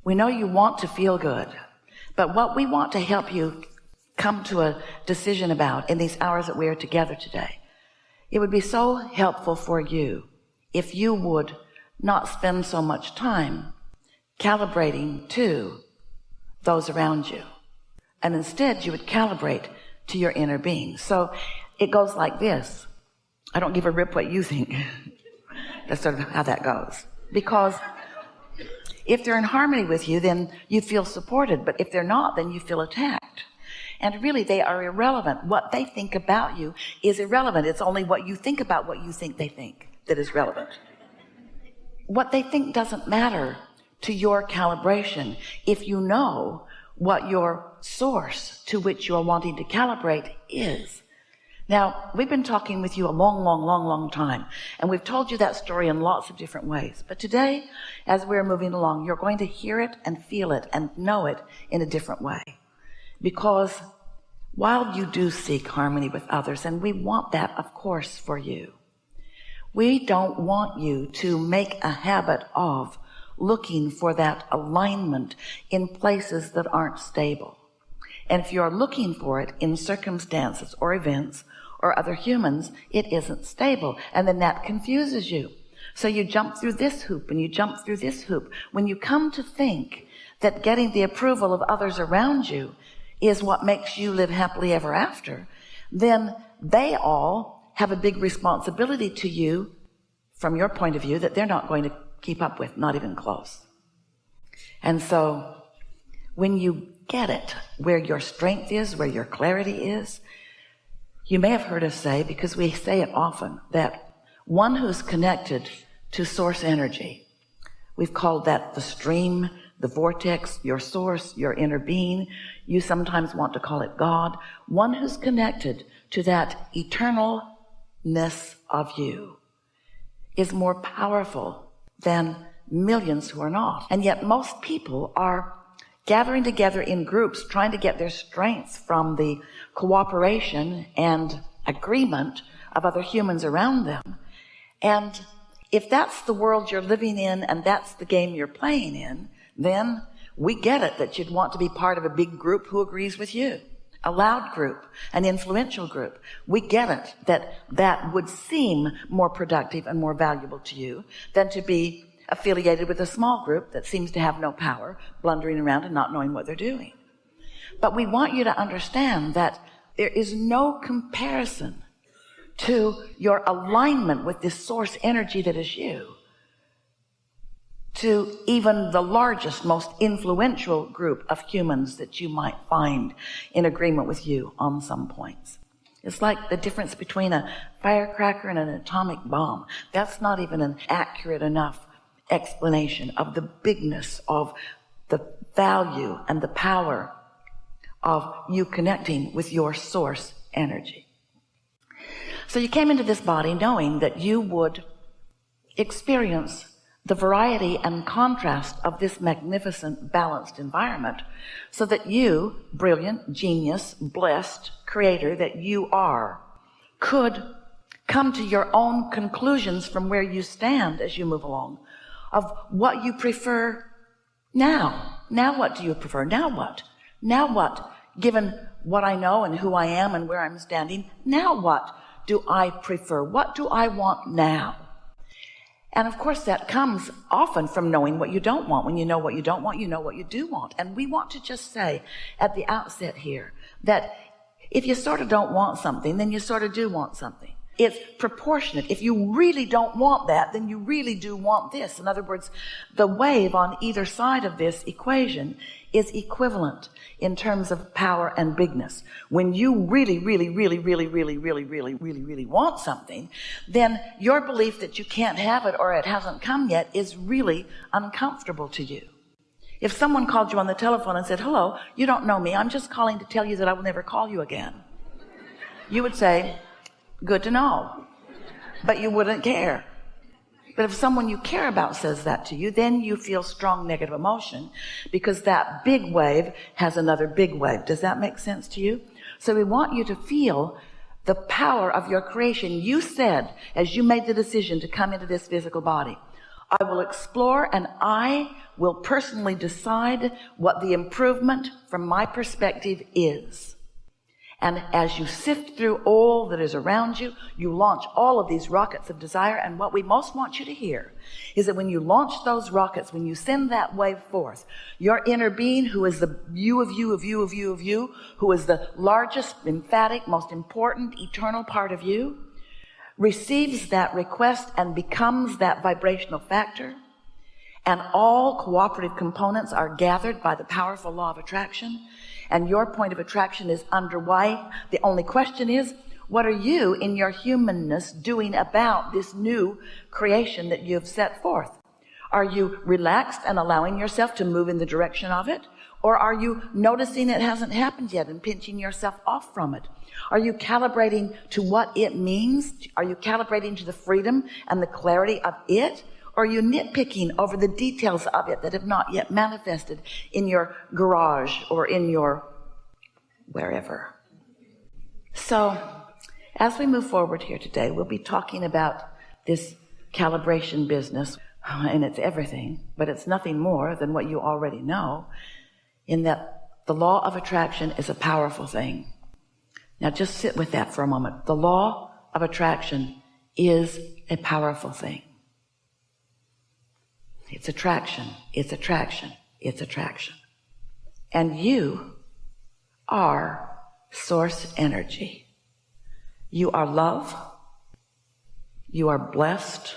We know you want to feel good, but what we want to help you come to a decision about in these hours that we are together today, it would be so helpful for you if you would not spend so much time calibrating to those around you, and instead you would calibrate to your inner being. So it goes like this. I don't give a rip what you think. That's sort of how that goes. Because if they're in harmony with you, then you feel supported. But if they're not, then you feel attacked. And really, they are irrelevant. What they think about you is irrelevant. It's only what you think about what you think they think that is relevant. What they think doesn't matter to your calibration if you know what your source to which you are wanting to calibrate is. Now, we've been talking with you a long time, and we've told you that story in lots of different ways. But today, as we're moving along, you're going to hear it and feel it and know it in a different way. Because while you do seek harmony with others, and we want that, of course, for you, we don't want you to make a habit of looking for that alignment in places that aren't stable. And if you're looking for it in circumstances or events or other humans, it isn't stable. And then that confuses you. So you jump through this hoop and you jump through this hoop. When you come to think that getting the approval of others around you is what makes you live happily ever after, then they all have a big responsibility to you from your point of view that they're not going to keep up with, not even close. And so when you get it, where your strength is, where your clarity is, you may have heard us say, because we say it often, that one who's connected to source energy, we've called that the stream, the vortex, your source, your inner being. You sometimes want to call it God. One who's connected to that eternalness of you is more powerful than millions who are not. And yet most people are gathering together in groups, trying to get their strength from the cooperation and agreement of other humans around them. And if that's the world you're living in and that's the game you're playing in, then we get it that you'd want to be part of a big group who agrees with you, a loud group, an influential group. We get it that that would seem more productive and more valuable to you than to be affiliated with a small group that seems to have no power, blundering around and not knowing what they're doing. But we want you to understand that there is no comparison to your alignment with this source energy that is you, to even the largest, most influential group of humans that you might find in agreement with you on some points. It's like the difference between a firecracker and an atomic bomb. That's not even an accurate enough explanation of the bigness of the value and the power of you connecting with your source energy. So you came into this body knowing that you would experience the variety and contrast of this magnificent, balanced environment, so that you, brilliant, genius, blessed creator that you are, could come to your own conclusions from where you stand as you move along of what you prefer now. Now what do you prefer? Now what? Now what? Given what I know and who I am and where I'm standing, now what do I prefer? What do I want now? And of course that comes often from knowing what you don't want. When you know what you don't want, you know what you do want. And we want to just say at the outset here that if you sort of don't want something, then you sort of do want something. It's proportionate. If you really don't want that, then you really do want this. In other words, the wave on either side of this equation is equivalent in terms of power and bigness. When you really want something, then your belief that you can't have it or it hasn't come yet is really uncomfortable to you. If someone called you on the telephone and said, "Hello, you don't know me. I'm just calling to tell you that I will never call you again," you would say, "Good to know," but you wouldn't care. But if someone you care about says that to you, then you feel strong negative emotion, because that big wave has another big wave. Does that make sense to you? So we want you to feel the power of your creation. You said, as you made the decision to come into this physical body, I will explore and I will personally decide what the improvement from my perspective is. And as you sift through all that is around you, you launch all of these rockets of desire. And what we most want you to hear is that when you launch those rockets, when you send that wave forth, your inner being, who is the you of you, of you, of you, of you, who is the largest, emphatic, most important, eternal part of you, receives that request and becomes that vibrational factor. And all cooperative components are gathered by the powerful law of attraction. And your point of attraction is underway. The only question is, what are you in your humanness doing about this new creation that you've set forth? Are you relaxed and allowing yourself to move in the direction of it? Or are you noticing it hasn't happened yet and pinching yourself off from it? Are you calibrating to what it means? Are you calibrating to the freedom and the clarity of it? Or are you nitpicking over the details of it that have not yet manifested in your garage or in your wherever? So, as we move forward here today, we'll be talking about this calibration business, and it's everything, but it's nothing more than what you already know, in that the law of attraction is a powerful thing. Now just sit with that for a moment. The law of attraction is a powerful thing. It's attraction, it's attraction, it's attraction. And you are source energy. You are love. You are blessed.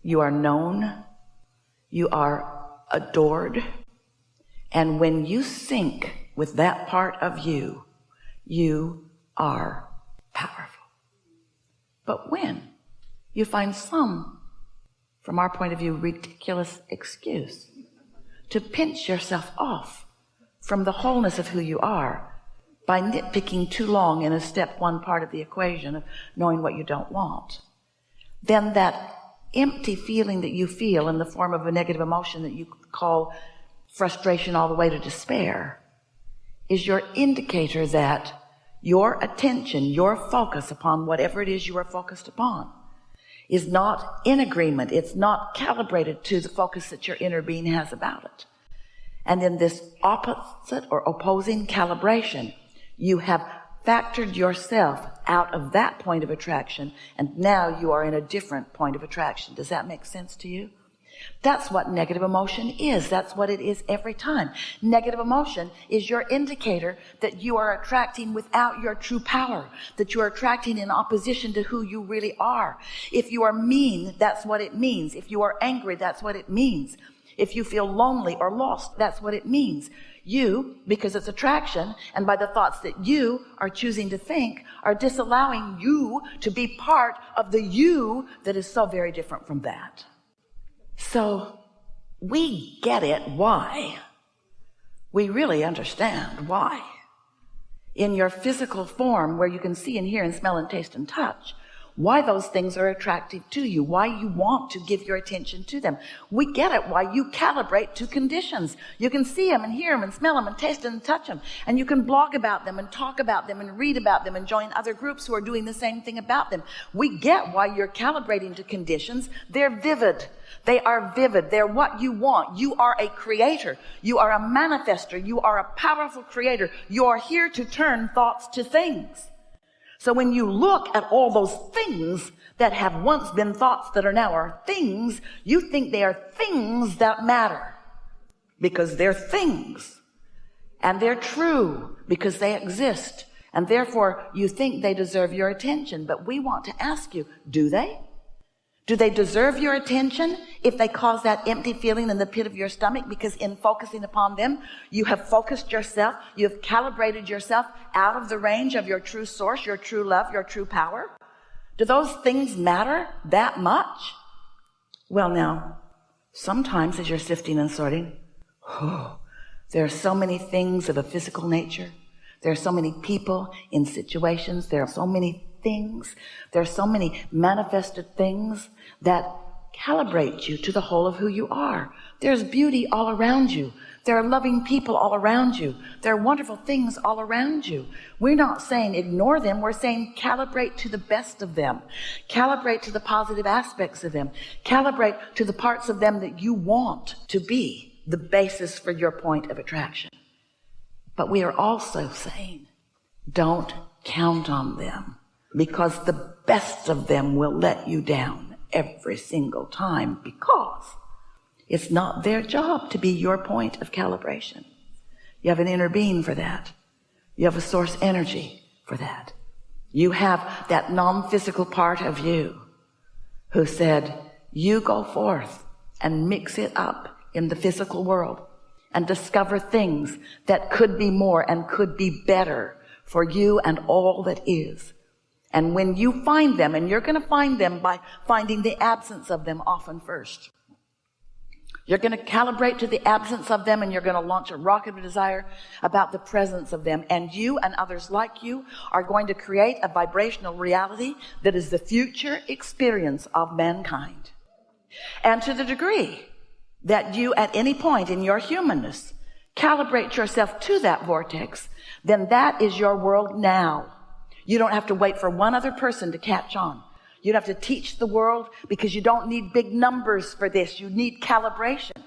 You are known. You are adored. And when you sync with that part of you, you are powerful. But when you find some, from our point of view, ridiculous excuse to pinch yourself off from the wholeness of who you are by nitpicking too long in a step one part of the equation of knowing what you don't want, then that empty feeling that you feel in the form of a negative emotion that you call frustration all the way to despair is your indicator that your attention, your focus upon whatever it is you are focused upon is not in agreement. It's not calibrated to the focus that your inner being has about it. And in this opposite or opposing calibration, you have factored yourself out of that point of attraction, and now you are in a different point of attraction. Does that make sense to you? That's what negative emotion is. That's what it is every time. Negative emotion is your indicator that you are attracting without your true power, that you are attracting in opposition to who you really are. If you are mean, that's what it means. If you are angry, that's what it means. If you feel lonely or lost, that's what it means. You, because it's attraction, and by the thoughts that you are choosing to think, are disallowing you to be part of the you that is so very different from that. So we get it why. We really understand why. In your physical form, where you can see and hear and smell and taste and touch, why those things are attractive to you, why you want to give your attention to them. We get it why you calibrate to conditions. You can see them and hear them and smell them and taste them and touch them. And you can blog about them and talk about them and read about them and join other groups who are doing the same thing about them. We get why you're calibrating to conditions. They're vivid. They are vivid. They're what you want. You are a creator. You are a manifester. You are a powerful creator. You are here to turn thoughts to things. So when you look at all those things that have once been thoughts that are now are things, you think they are things that matter because they're things, and they're true because they exist, and therefore you think they deserve your attention. But we want to ask you, do they? Do they deserve your attention if they cause that empty feeling in the pit of your stomach? Because in focusing upon them, you have focused yourself, you have calibrated yourself out of the range of your true source, your true love, your true power. Do those things matter that much? Well, now, sometimes as you're sifting and sorting, there are so many things of a physical nature. There are so many people in situations. There are so many things. There are so many manifested things that calibrate you to the whole of who you are. There's beauty all around you. There are loving people all around you. There are wonderful things all around you. We're not saying ignore them. We're saying calibrate to the best of them. Calibrate to the positive aspects of them. Calibrate to the parts of them that you want to be the basis for your point of attraction. But we are also saying, don't count on them, because the best of them will let you down every single time, because it's not their job to be your point of calibration. You have an inner being for that. You have a source energy for that. You have that non-physical part of you who said, you go forth and mix it up in the physical world and discover things that could be more and could be better for you and all that is. And when you find them, and you're going to find them by finding the absence of them often first. You're going to calibrate to the absence of them, and you're going to launch a rocket of desire about the presence of them. And you and others like you are going to create a vibrational reality that is the future experience of mankind. And to the degree that you at any point in your humanness calibrate yourself to that vortex, then that is your world now. You don't have to wait for one other person to catch on. You don't have to teach the world, because you don't need big numbers for this. You need calibration.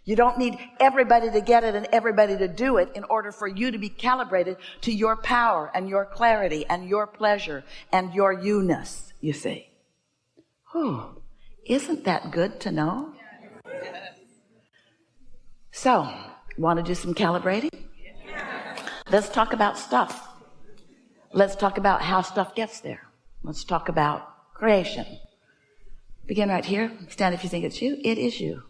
You don't need everybody to get it and everybody to do it in order for you to be calibrated to your power and your clarity and your pleasure and your you-ness, you see. Whew. Isn't that good to know? So, want to do some calibrating? Let's talk about stuff. Let's talk about how stuff gets there. Let's talk about creation. Begin right here. Stand if you think it's you. It is you.